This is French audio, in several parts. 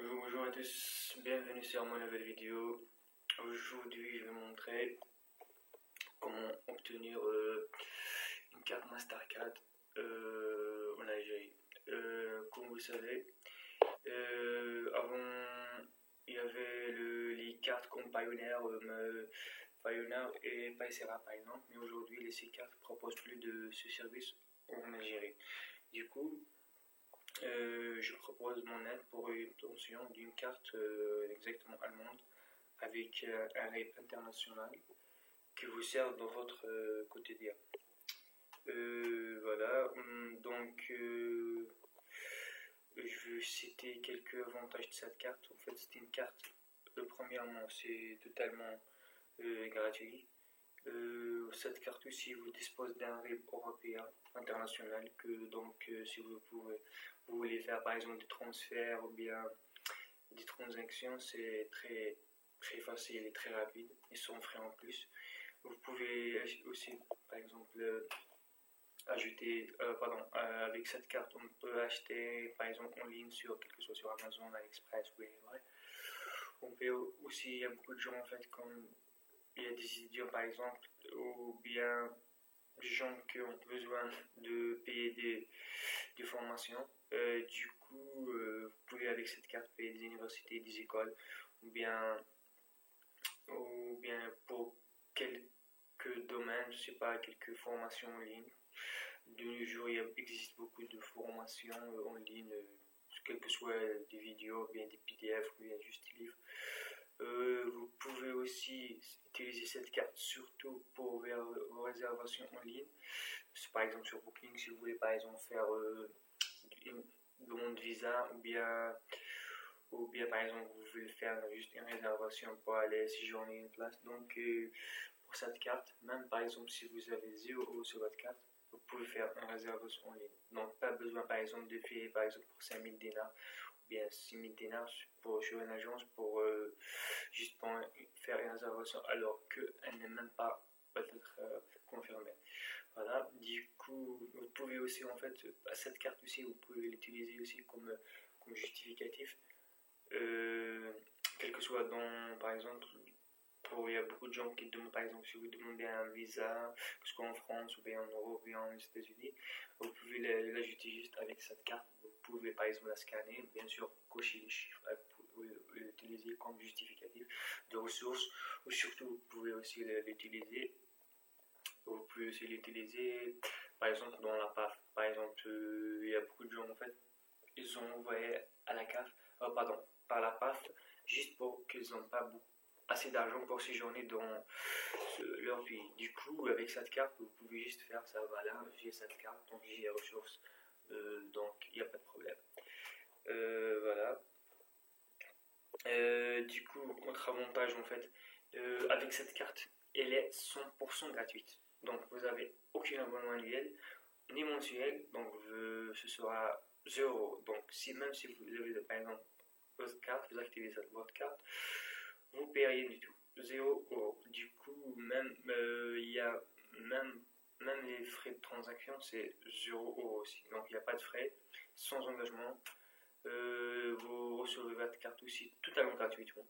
Bonjour à tous, bienvenue sur ma nouvelle vidéo. Aujourd'hui je vais montrer comment obtenir une carte Mastercard en Algérie. Comme vous savez, avant il y avait les cartes comme Pioneer et Paysera par exemple, mais aujourd'hui ces cartes ne proposent plus de ce service en Algérie. Du coup, je propose mon aide pour une obtention d'une carte exactement allemande avec un RIB international qui vous sert dans votre quotidien. Voilà, donc je vais citer quelques avantages de cette carte. En fait, c'est une carte, premièrement, c'est totalement gratuit. Cette carte aussi vous dispose d'un RIB européen international si vous voulez faire par exemple des transferts ou bien des transactions, c'est très facile et très rapide et sans frais en plus. Vous pouvez aussi par exemple ajouter avec cette carte on peut acheter par exemple en ligne quel que soit sur Amazon, AliExpress ou vrai. On peut aussi, il y a beaucoup de gens en fait comme il y a des étudiants par exemple ou bien des gens qui ont besoin de payer des formations. Du coup, vous pouvez avec cette carte payer des universités, des écoles ou bien pour quelques domaines, je sais pas, quelques formations en ligne. De nos jours, il existe beaucoup de formations en ligne, quelles que soient des vidéos, bien des PDF ou bien juste des livres. Vous pouvez aussi utiliser cette carte surtout pour vos réservations en ligne. Par exemple sur Booking, si vous voulez par exemple faire une demande de visa ou bien par exemple vous voulez faire juste une réservation pour aller séjourner une place. Donc pour cette carte, même par exemple si vous avez 0 € sur votre carte, vous pouvez faire une réservation en ligne. Donc pas besoin par exemple de payer par exemple pour 5000 dinars ou bien 6000 dinars sur une agence pour juste pour faire une réservation alors qu'elle n'est même pas peut-être confirmée. Voilà, du coup vous pouvez aussi en fait cette carte aussi vous pouvez l'utiliser aussi comme justificatif, quel que soit par exemple il y a beaucoup de gens qui demandent par exemple si vous demandez un visa, que ce soit en France ou bien en Europe ou bien aux États-Unis, vous pouvez l'ajouter juste avec cette carte. Vous pouvez par exemple la scanner, bien sûr cocher les chiffres, l'utiliser comme justificatif de ressources, ou surtout vous pouvez aussi l'utiliser. Vous pouvez aussi l'utiliser par exemple dans la PAF. Par exemple, il y a beaucoup de gens en fait, ils ont envoyé à la CAF, par la PAF, juste pour qu'ils n'ont pas assez d'argent pour séjourner dans leur pays. Du coup, avec cette carte, vous pouvez juste faire ça. Voilà, j'ai cette carte, donc j'ai les ressources, donc il n'y a pas de problème. Voilà. Du coup, autre avantage en fait, avec cette carte, elle est 100% gratuite. Donc vous n'avez aucun abonnement annuel ni mensuel, donc ce sera 0 €. Donc même si vous avez par exemple votre carte, vous activez votre carte, vous ne payez rien du tout, 0 €. Du coup, même il y a même les frais de transaction, c'est 0 € aussi. Donc il n'y a pas de frais, sans engagement. Vous recevez votre carte aussi totalement gratuitement,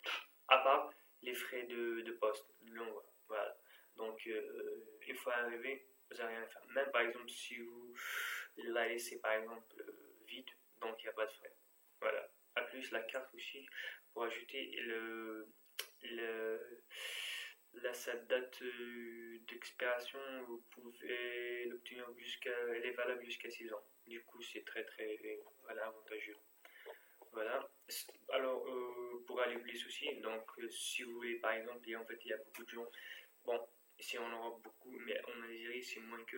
à part les frais de poste, de l'envoi. Voilà. Donc une fois arrivé, vous n'avez rien à faire. Même par exemple si vous la laissez par exemple vide, donc il n'y a pas de frais. Voilà. À plus la carte aussi, pour ajouter sa date d'expiration, vous pouvez l'obtenir elle est valable jusqu'à 6 ans. Du coup c'est très avantageux. Voilà. Alors pour aller plus aussi, donc si vous voulez par exemple, il y a beaucoup de gens, bon ici en Europe beaucoup, mais en Algérie c'est moins que,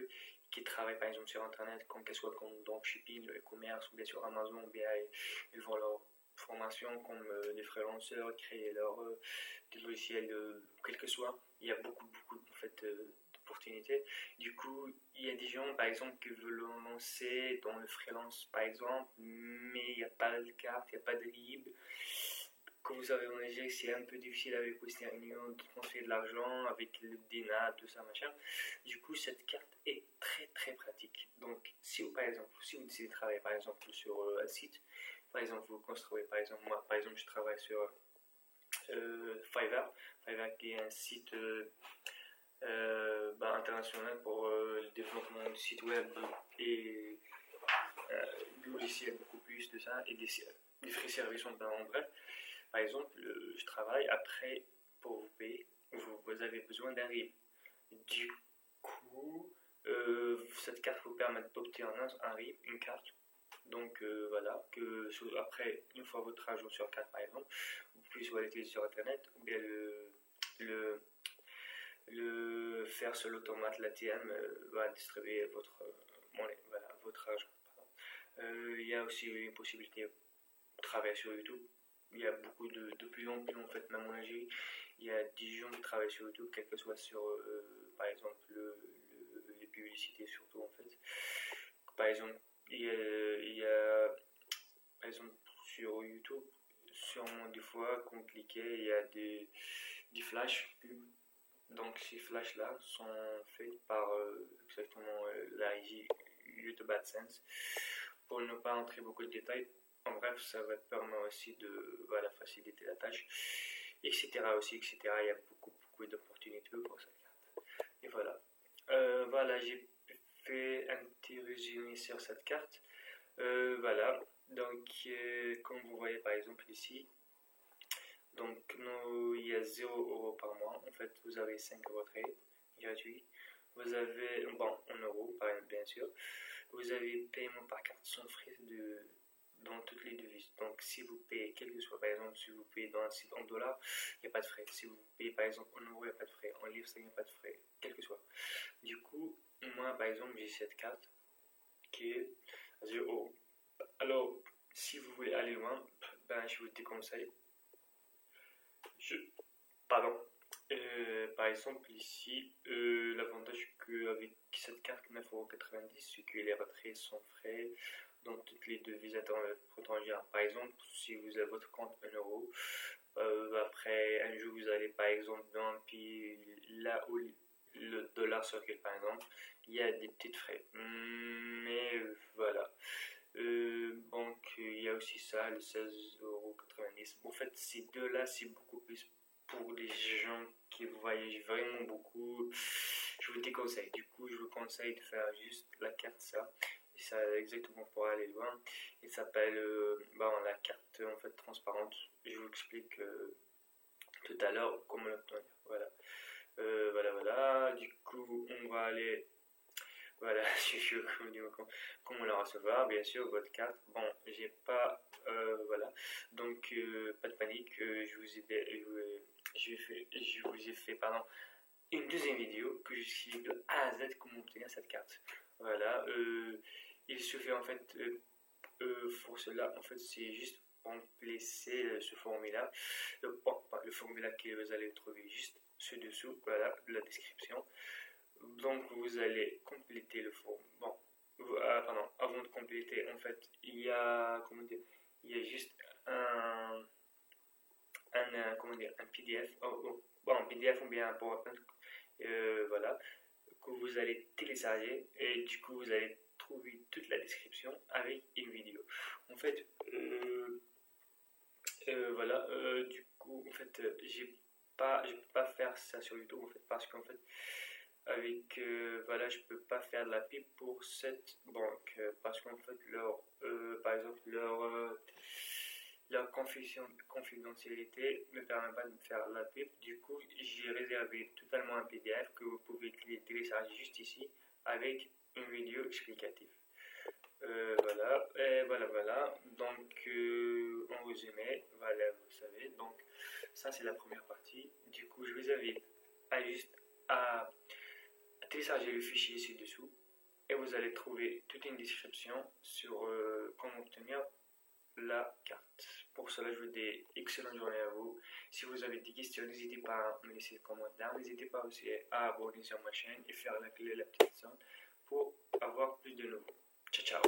qui travaillent par exemple sur internet, qu'elle soit comme dropshipping, le e-commerce ou bien sur Amazon, ou bien ils vont leur formation comme les freelancers, créer des logiciels, quel que soit. Il y a beaucoup en fait d'opportunités. Du coup, il y a des gens par exemple qui veulent lancer dans le freelance par exemple, mais il n'y a pas de carte, il n'y a pas de RIB. Comme vous savez en Algérie, c'est un peu difficile avec Western Union de transférer de l'argent avec le DINA, tout ça machin. Du coup, cette carte est très pratique. Donc, si vous décidez de travailler par exemple sur un site, Par exemple, vous construisez, par exemple, moi, par exemple, je travaille sur Fiverr, qui est un site international pour le développement du site web et du logiciel, beaucoup plus de ça, et des frais services en bref. Par exemple, je travaille, après, pour vous payer, vous avez besoin d'un RIB. Du coup, cette carte vous permet d'obtenir un RIB, une carte. Donc voilà, que après, une fois votre argent sur carte par exemple, vous pouvez soit l'utiliser sur internet ou bien le faire sur l'automate, l'ATM va distribuer votre monnaie, voilà, votre argent. Il y a aussi une possibilité de travailler sur YouTube. Il y a beaucoup de plus en plus en fait, même en Algérie, il y a des gens qui travaillent sur YouTube, quel que soit sur par exemple les publicités surtout en fait. Par exemple, il y a par exemple sur YouTube, sûrement des fois quand vous cliquez, il y a des flash pubs. Donc ces flashs là sont faits par exactement la régie YouTube AdSense. Pour ne pas entrer beaucoup de détails, en bref, ça va te permettre aussi de faciliter la tâche, etc. aussi, etc. Il y a beaucoup d'opportunités pour cette carte. Et voilà. Voilà, j'ai fait un petit résumé sur cette carte. Voilà. Donc, comme vous voyez par exemple ici, donc il y a 0 € par mois. En fait, vous avez 5 retraits gratuits. Vous avez, bon, en euros, bien sûr. Vous avez paiement par carte sans frais dans toutes les devises. Donc, si vous payez, quel que soit, par exemple, si vous payez dans un site en dollars, il n'y a pas de frais. Si vous payez, par exemple, en euros, il n'y a pas de frais. En livres, il n'y a pas de frais, quel que soit. Du coup, moi, par exemple, j'ai cette carte qui est à 0 €. Alors, si vous voulez aller loin, je vous déconseille. Pardon. Par exemple, ici, l'avantage qu'avec cette carte 9,90 €, c'est que les retraits sont frais dans toutes les devises étrangères. Par exemple, si vous avez votre compte 1 €, après un jour vous allez par exemple dans un pays là où le dollar circule par exemple, il y a des petits frais. Mais voilà. Donc il y a aussi ça, les 16,90 €. En fait, ces deux-là, c'est beaucoup plus pour les gens qui voyagent vraiment beaucoup. Je vous déconseille. Du coup, je vous conseille de faire juste la carte ça. Et ça exactement pour aller loin. Il s'appelle la carte en fait transparente. Je vous explique tout à l'heure comment l'obtenir. Voilà. Voilà. Du coup, on va aller. Voilà, comment la recevoir, bien sûr, votre carte. Bon, j'ai pas, voilà, donc pas de panique, je vous ai fait, pardon, une deuxième vidéo que je suis de A à Z comment obtenir cette carte. Voilà, il suffit en fait, pour cela, en fait, c'est juste remplir ce formulaire, le formulaire que vous allez trouver juste ci-dessous, voilà, la description. Donc vous allez compléter le form. Bon, avant de compléter, en fait, il y a juste un PDF, un PDF ou bien un PowerPoint, voilà, que vous allez télécharger et du coup vous allez trouver toute la description avec une vidéo. En fait, voilà, du coup, en fait, je peux pas faire ça sur YouTube en fait parce qu'en fait je peux pas faire de la pub pour cette banque parce qu'en fait par exemple leur confidentialité ne permet pas de faire la pub. Du coup, j'ai réservé totalement un PDF que vous pouvez télécharger juste ici avec une vidéo explicative. Voilà, et voilà. Donc, en résumé, voilà, vous savez. Donc, ça c'est la première partie. Du coup, je vous invite à télécharger le fichier ci-dessous et vous allez trouver toute une description sur comment obtenir la carte. Pour cela, je vous dis excellente journée à vous. Si vous avez des questions, n'hésitez pas à me laisser des commentaires. N'hésitez pas aussi à abonner sur ma chaîne et faire la petite sonne pour avoir plus de nouveaux. Ciao, ciao.